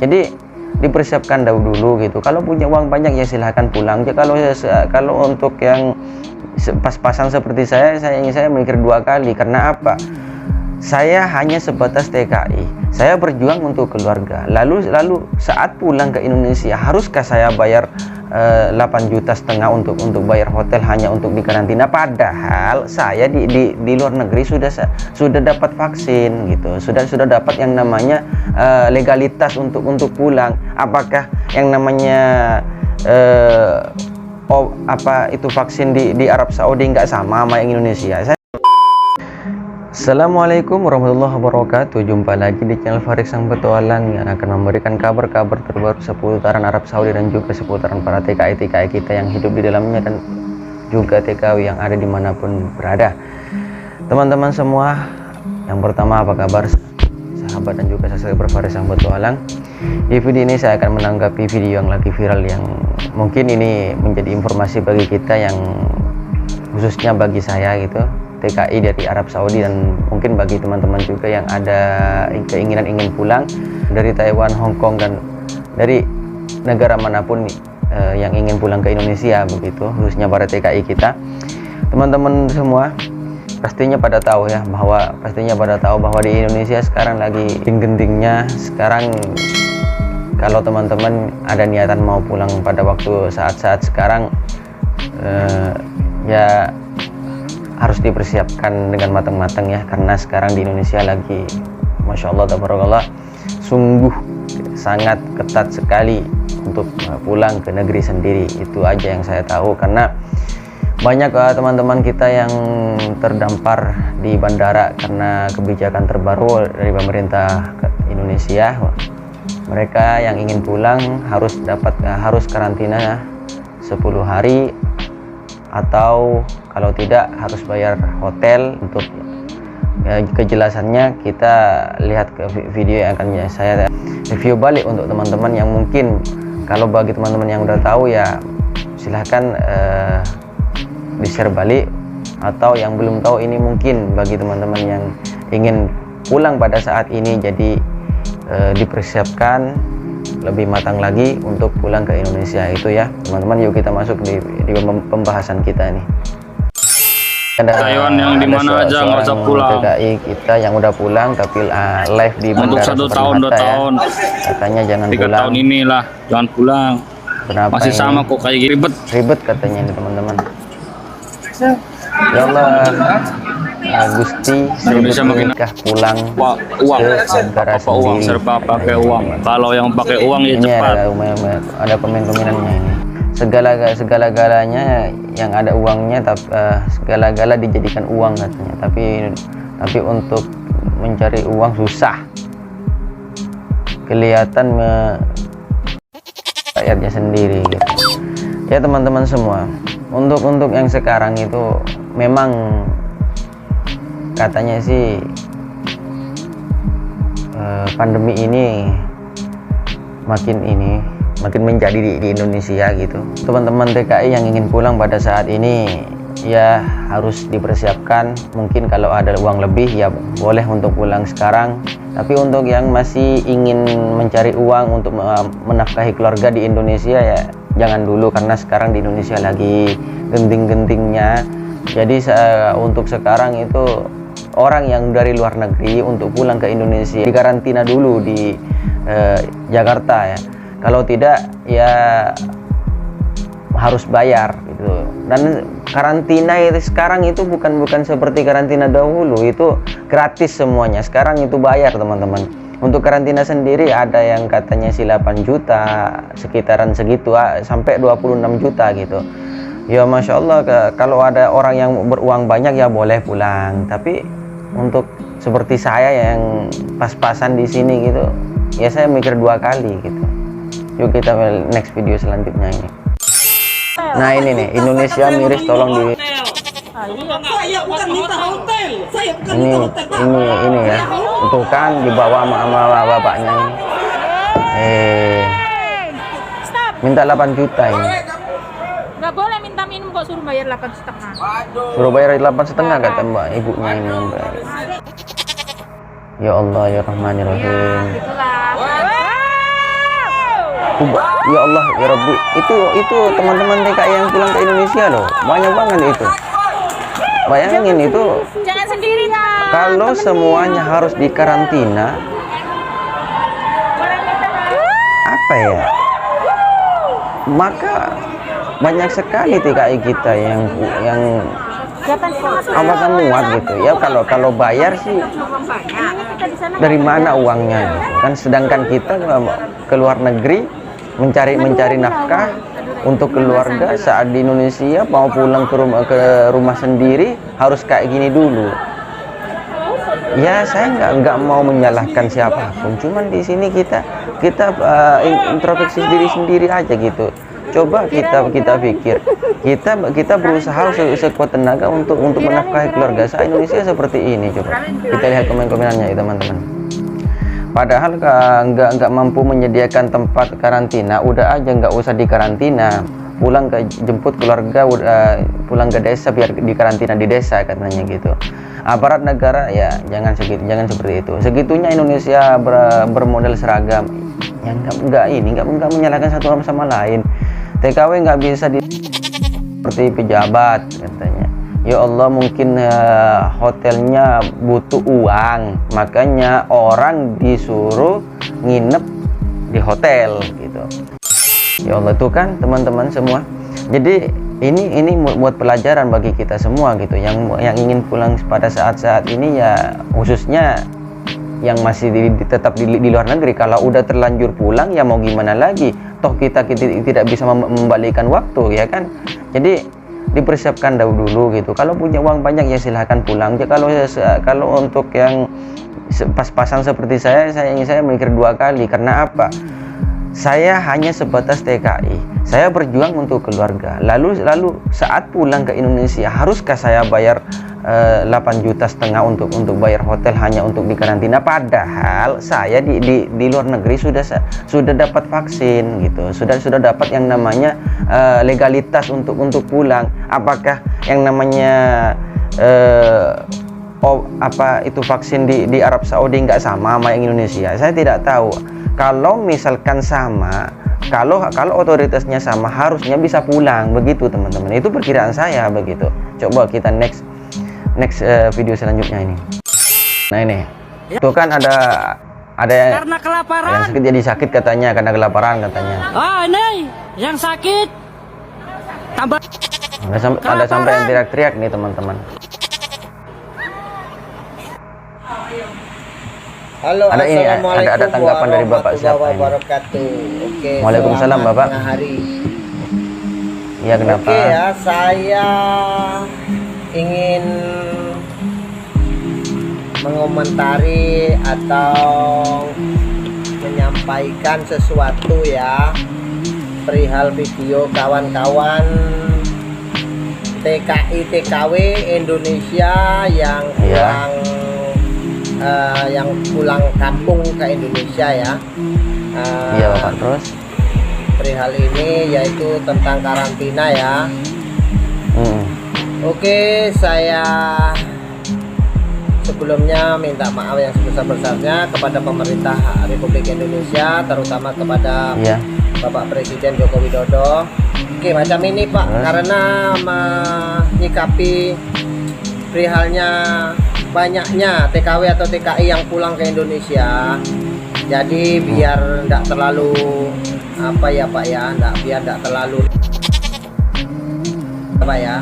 Jadi dipersiapkan dulu gitu. Kalau punya uang banyak ya silahkan pulang. Ya, kalau untuk yang pas-pasan seperti saya mikir dua kali. Karena apa? Saya hanya sebatas TKI. Saya berjuang untuk keluarga. Lalu saat pulang ke Indonesia, haruskah saya bayar 8,5 juta untuk bayar hotel hanya untuk dikarantina? Padahal saya di luar negeri sudah dapat vaksin gitu. Sudah dapat yang namanya legalitas untuk pulang. Apakah yang namanya itu vaksin di Arab Saudi nggak sama yang Indonesia? Assalamualaikum warahmatullahi wabarakatuh. Jumpa lagi di channel Farik Sang Petualang yang akan memberikan kabar-kabar terbaru seputaran Arab Saudi dan juga seputaran para TKI kita yang hidup di dalamnya dan juga TKW yang ada dimanapun berada. Teman-teman semua, yang pertama apa kabar sahabat dan juga subscriber Farik Sang Petualang? Di video ini saya akan menanggapi video yang lagi viral yang mungkin ini menjadi informasi bagi kita, yang khususnya bagi saya gitu, TKI dari Arab Saudi, dan mungkin bagi teman-teman juga yang ada keinginan ingin pulang dari Taiwan, Hong Kong, dan dari negara manapun yang ingin pulang ke Indonesia begitu, khususnya para TKI kita. Teman-teman semua pastinya pada tahu bahwa di Indonesia sekarang lagi genting-gentingnya. Sekarang kalau teman-teman ada niatan mau pulang pada waktu saat-saat sekarang, ya harus dipersiapkan dengan matang-matang ya, karena sekarang di Indonesia lagi Masya Allah tabarakallah sungguh sangat ketat sekali untuk pulang ke negeri sendiri. Itu aja yang saya tahu, karena banyak teman-teman kita yang terdampar di bandara karena kebijakan terbaru dari pemerintah Indonesia. Mereka yang ingin pulang harus karantina 10 hari, atau kalau tidak harus bayar hotel. Untuk kejelasannya kita lihat ke video yang akan saya review balik untuk teman-teman yang mungkin, kalau bagi teman-teman yang udah tahu ya silahkan di share balik, atau yang belum tahu ini mungkin bagi teman-teman yang ingin pulang pada saat ini, jadi dipersiapkan lebih matang lagi untuk pulang ke Indonesia. Itu ya teman-teman, yuk kita masuk di pembahasan kita nih. Taiwan yang dimana aja nggak usah pulang. TKI kita yang udah pulang tapi live di untuk bandara 1 tahun 2 tahun katanya jangan 3 pulang. tahun inilah jangan pulang. Kenapa masih ini? sama kok kayak ribet katanya ini teman-teman. Ya Allah, Gusti Indonesia makin pulang uang ke negara uang sendiri. serba pakai uang. Kalau yang pakai uang ya Ini cepat. ada komen-komenannya ini. Segala-galanya yang ada uangnya, tapi segala-gala dijadikan uang katanya. Tapi untuk mencari uang susah. Kelihatan rakyatnya sendiri gitu. Ya teman-teman semua, untuk yang sekarang itu memang katanya sih pandemi ini makin menjadi di Indonesia gitu. Teman-teman TKI yang ingin pulang pada saat ini ya harus dipersiapkan. Mungkin kalau ada uang lebih ya boleh untuk pulang sekarang, tapi untuk yang masih ingin mencari uang untuk menafkahi keluarga di Indonesia ya jangan dulu, karena sekarang di Indonesia lagi genting-gentingnya. Jadi untuk sekarang itu orang yang dari luar negeri untuk pulang ke Indonesia dikarantina dulu di Jakarta ya. Kalau tidak ya harus bayar gitu. Dan karantina itu sekarang itu bukan seperti karantina dahulu, itu gratis semuanya. Sekarang itu bayar teman-teman. Untuk karantina sendiri ada yang katanya sih 8 juta, sekitaran segitu sampai 26 juta gitu. Ya Masya Allah, kalau ada orang yang beruang banyak ya boleh pulang. Tapi untuk seperti saya yang pas-pasan di sini gitu, ya saya mikir 2 kali gitu. Yuk kita next video selanjutnya ini. Nah ini nih, Indonesia miris, tolong di Saya bukan minta hotel. Saya bukan minta hotel. ini ya, itu kan dibawa sama bapaknya ini. Minta 8 juta ini. Nggak boleh minta minum kok, suruh bayar 8,5. Suruh bayar 8,5 kata mbak ibunya ini. Ya Allah ya Rahmanir Rahim. Itulah. Ya Allah, ya Rabbi, itu teman-teman TKI yang pulang ke Indonesia loh, banyak banget itu. Bayangin itu, Jangan sendiri, Pak. kalau Temenin. semuanya harus dikarantina, apa ya? Maka banyak sekali TKI kita yang apakah muat gitu ya. Kalau bayar sih dari mana uangnya gitu kan, sedangkan kita ke luar negeri mencari nafkah untuk keluarga, saat di Indonesia mau pulang ke rumah sendiri harus kayak gini dulu. Ya saya nggak mau menyalahkan siapapun, cuman di sini kita introspeksi diri sendiri aja gitu. Coba kita pikir, kita berusaha sekuat tenaga untuk menafkahi keluarga. Saya Indonesia seperti ini, coba kita lihat komen-komenannya ya teman-teman. Padahal nggak mampu menyediakan tempat karantina, udah aja nggak usah dikarantina, jemput keluarga, pulang ke desa biar dikarantina di desa katanya gitu. Aparat negara ya jangan seperti itu. Segitunya Indonesia bermodel seragam, yang nggak menyalahkan satu sama lain. TKW nggak bisa seperti pejabat katanya. Ya Allah, mungkin hotelnya butuh uang, makanya orang disuruh nginep di hotel gitu. Ya Allah, tuh kan teman-teman semua. Jadi ini buat pelajaran bagi kita semua gitu, yang ingin pulang pada saat-saat ini, ya khususnya yang masih tetap di luar negeri. Kalau udah terlanjur pulang ya mau gimana lagi, toh kita tidak bisa membalikan waktu ya kan. Jadi dipersiapkan dulu gitu. Kalau punya uang banyak ya silahkan pulang. Ya, kalau untuk yang pas-pasan seperti saya mikir dua kali. Karena apa? Saya hanya sebatas TKI. Saya berjuang untuk keluarga. Lalu saat pulang ke Indonesia, haruskah saya bayar 8,5 juta untuk bayar hotel hanya untuk dikarantina? Padahal saya di luar negeri sudah dapat vaksin gitu. Sudah dapat yang namanya legalitas untuk pulang. Apakah yang namanya itu vaksin di Arab Saudi nggak sama yang Indonesia? Saya tidak tahu. Kalau misalkan sama, kalau otoritasnya sama, harusnya bisa pulang begitu teman-teman. Itu perkiraan saya begitu. Coba kita next video selanjutnya ini. Nah ini, tuh kan ada Karena kelaparan. yang sakit jadi sakit katanya, karena kelaparan katanya. Ini yang sakit. Tambah. Ada sampai yang teriak-teriak nih teman-teman. Halo, Ada ini, ada tanggapan dari Bapak siapa ini? Oke, Waalaikumsalam, selamat Bapak. tengah hari. Iya, kenapa? Oke ya, saya ingin mengomentari atau menyampaikan sesuatu ya, perihal video kawan-kawan TKI TKW Indonesia yang pulang kampung ke Indonesia ya. Iya Bapak, terus Perihal ini yaitu tentang karantina ya. Oke, saya sebelumnya minta maaf yang sebesar-besarnya kepada pemerintah Republik Indonesia, terutama kepada Bapak Presiden Joko Widodo. Oke, macam ini Pak, karena menyikapi perihalnya banyaknya TKW atau TKI yang pulang ke Indonesia, jadi biar enggak terlalu biar enggak terlalu ya.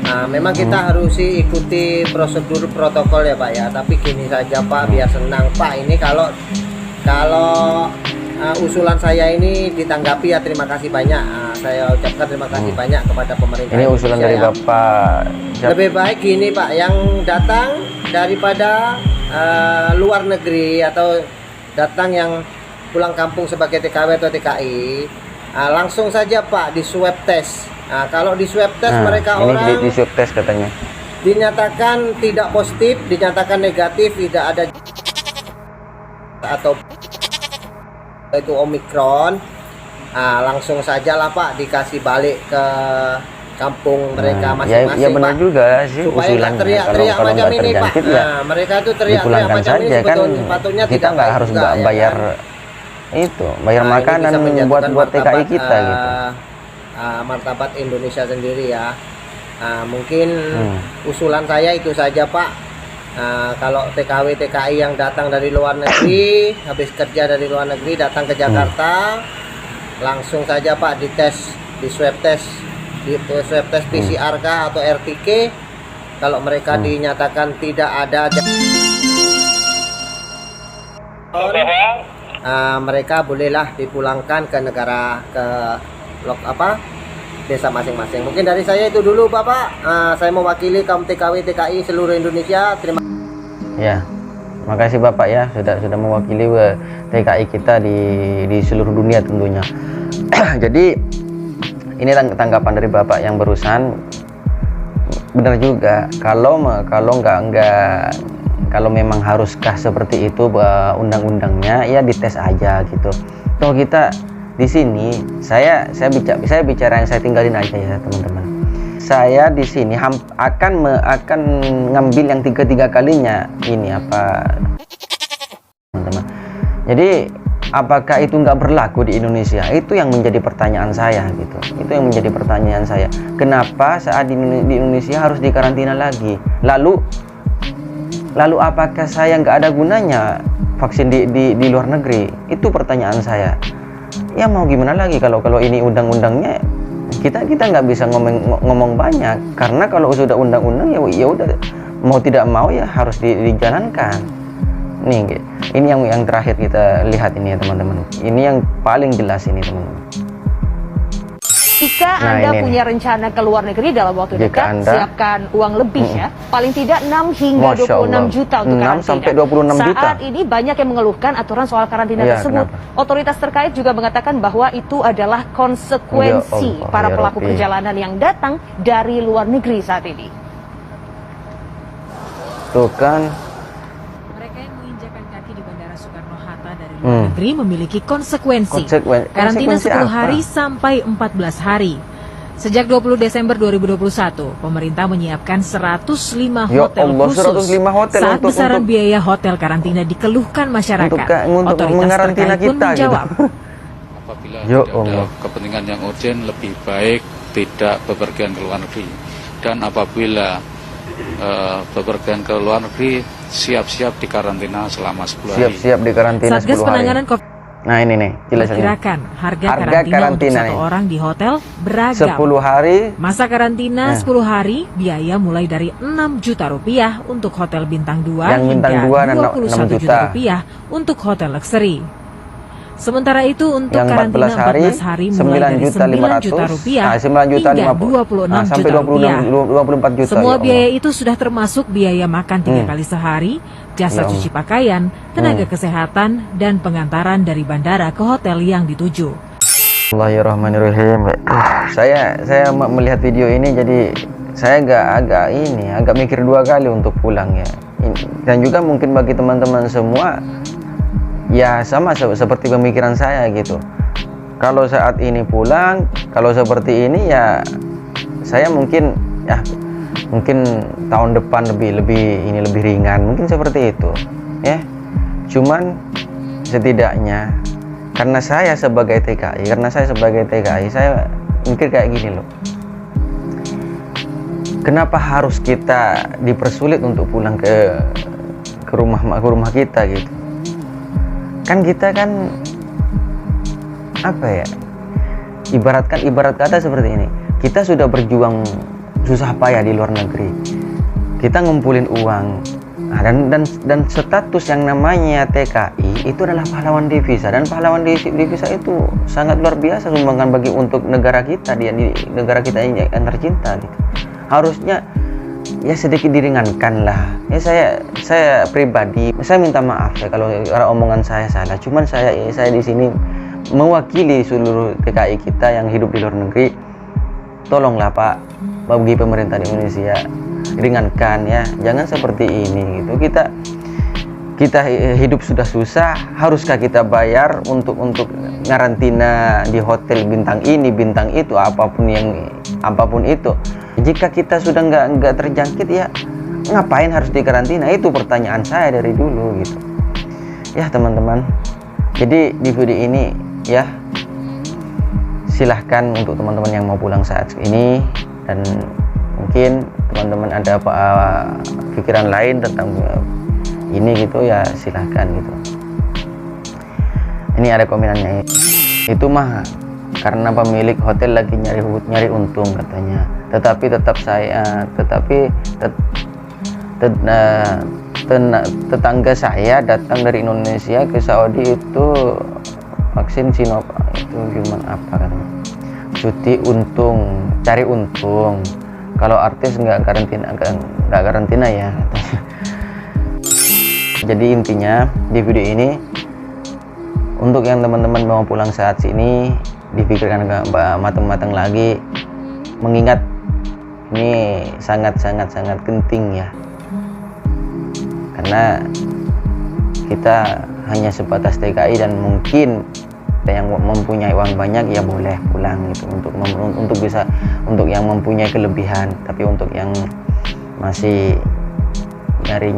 Nah, memang kita harus ikuti prosedur protokol ya Pak ya, tapi gini saja Pak, biar senang Pak. Ini kalau usulan saya ini ditanggapi ya, terima kasih banyak. Saya ucapkan terima kasih banyak kepada pemerintah. Ini usulan Indonesia dari ya. Bapak. Lebih baik gini Pak, yang datang daripada luar negeri atau datang yang pulang kampung sebagai TKW atau TKI, langsung saja Pak di swab test. Nah, kalau di swab test mereka ini orang di swab test katanya dinyatakan tidak positif, dinyatakan negatif, tidak ada atau itu Omikron, langsung sajalah Pak dikasih balik ke kampung mereka masing-masing. Ya benar Pak, juga sih supaya usulannya. nggak teriak-teriak Kalau macam nggak ini Pak. terjangkit ya Mereka tuh teriak-teriak dipulangkan macam ini saja kan, sepatutnya kita nggak baik harus juga, ya bayar kan? itu bayar Nah, ini makanan bisa menjatuhkan buat TKI martabat, kita gitu. Martabat Indonesia sendiri ya. Mungkin usulan saya itu saja Pak. Kalau TKW TKI yang datang dari luar negeri, habis kerja dari luar negeri datang ke Jakarta, langsung saja Pak dites, di swab test PCR kah atau RTK. Kalau mereka dinyatakan tidak ada, mereka bolehlah dipulangkan ke negara, ke desa masing-masing. Mungkin dari saya itu dulu Bapak. Saya mewakili kaum TKW TKI seluruh Indonesia. Terima kasih. Ya, makasih Bapak ya sudah mewakili TKI kita di seluruh dunia tentunya. Jadi ini tanggapan dari Bapak yang barusan. Benar juga, kalau memang haruskah seperti itu undang-undangnya, ya dites aja gitu. Toh kita di sini, saya bicara yang saya tinggalin aja ya teman-teman. Saya di sini akan ngambil yang tiga kalinya ini teman-teman. Jadi apakah itu nggak berlaku di Indonesia? Itu yang menjadi pertanyaan saya gitu. Itu yang menjadi pertanyaan saya. Kenapa saat di Indonesia harus dikarantina lagi? Lalu apakah saya nggak ada gunanya vaksin di luar negeri? Itu pertanyaan saya. Ya mau gimana lagi kalau ini undang-undangnya, kita nggak bisa ngomong banyak, karena kalau sudah undang-undang ya udah, mau tidak mau ya harus dijalankan. Nih, ini yang terakhir kita lihat ini ya teman-teman. Ini yang paling jelas ini teman-teman. Jika Anda punya rencana ke luar negeri dalam waktu dekat, siapkan uang lebih ya. Paling tidak 6 hingga 26 juta untuk karantina. 6 sampai 26 juta. Saat ini banyak yang mengeluhkan aturan soal karantina tersebut. Kenapa? Otoritas terkait juga mengatakan bahwa itu adalah konsekuensi para pelaku perjalanan yang datang dari luar negeri saat ini. Tuh kan. Negeri memiliki konsekuensi. Karantina 10 hari sampai 14 hari. Sejak 20 Desember 2021, pemerintah menyiapkan 105 hotel khusus. Saat besaran biaya hotel karantina dikeluhkan masyarakat, otoritas terkait pun menjawab. Apabila tidak ada kepentingan yang urgent, lebih baik tidak bepergian ke luar negeri. Dan apabila bepergian ke luar negeri, siap-siap di karantina selama 10 hari. Siap-siap di karantina 10 hari. Satgas penanganan COVID. Nah ini nih, jelasnya. Perkirakan harga karantina untuk satu orang di hotel beragam. 10 hari. Masa karantina 10 hari, biaya mulai dari 6 juta rupiah untuk hotel bintang 2 hingga 21 juta rupiah untuk hotel luxury. Sementara itu untuk yang karantina 14 hari mulai dari 9 juta rupiah hingga 26 juta rupiah. 24 juta. Semua biaya itu sudah termasuk biaya makan 3 kali sehari, jasa cuci pakaian, tenaga kesehatan, dan pengantaran dari bandara ke hotel yang dituju. Bismillahirrahmanirrahim. Saya melihat video ini, jadi saya agak mikir 2 kali untuk pulang ya. Dan juga mungkin bagi teman-teman semua ya sama seperti pemikiran saya gitu. Kalau saat ini pulang, kalau seperti ini ya saya mungkin tahun depan lebih ringan, mungkin seperti itu ya. Cuman setidaknya karena saya sebagai TKI, saya mikir kayak gini loh. Kenapa harus kita dipersulit untuk pulang ke rumah kita gitu? Kan kita ibarat kata seperti ini, kita sudah berjuang susah payah di luar negeri, kita ngumpulin uang, dan status yang namanya TKI itu adalah pahlawan devisa, dan pahlawan devisa itu sangat luar biasa sumbangan bagi untuk negara kita, di negara kita yang tercinta gitu. Harusnya ya sedikit diringankan lah ya. Saya pribadi, saya minta maaf ya kalau omongan saya salah. Cuman saya di sini mewakili seluruh TKI kita yang hidup di luar negeri. Tolonglah Pak, bagi pemerintah di Indonesia, ringankan ya, jangan seperti ini gitu. Kita hidup sudah susah, haruskah kita bayar untuk ngarantina di hotel bintang ini, bintang itu, apapun itu. Jika kita sudah nggak terjangkit ya ngapain harus dikarantina? Itu pertanyaan saya dari dulu gitu ya teman-teman. Jadi di video ini ya, silahkan untuk teman-teman yang mau pulang saat ini, dan mungkin teman-teman ada apa pikiran lain tentang ini gitu ya, silahkan gitu. Ini ada komenannya, itu mah karena pemilik hotel lagi nyari untung katanya, tetapi tetangga saya datang dari Indonesia ke Saudi itu vaksin Sinovac, itu gimana apa katanya, cuti untung, cari untung. Kalau artis nggak karantina ya katanya. Jadi intinya di video ini, untuk yang teman-teman mau pulang saat ini, dipikirkan matang-matang lagi, mengingat ini sangat penting ya, karena kita hanya sebatas TKI dan mungkin yang mempunyai uang banyak ya boleh pulang gitu, untuk yang mempunyai kelebihan. Tapi untuk yang masih nyari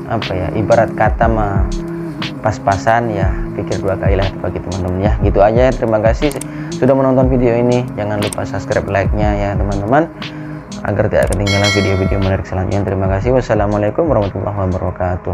apa ya, ibarat kata mah pas-pasan ya, pikir dua kali lah bagi teman-teman ya. Gitu aja ya, terima kasih sudah menonton video ini. Jangan lupa subscribe, like-nya ya teman-teman, agar tidak ketinggalan video-video menarik selanjutnya. Terima kasih. Wassalamualaikum warahmatullahi wabarakatuh.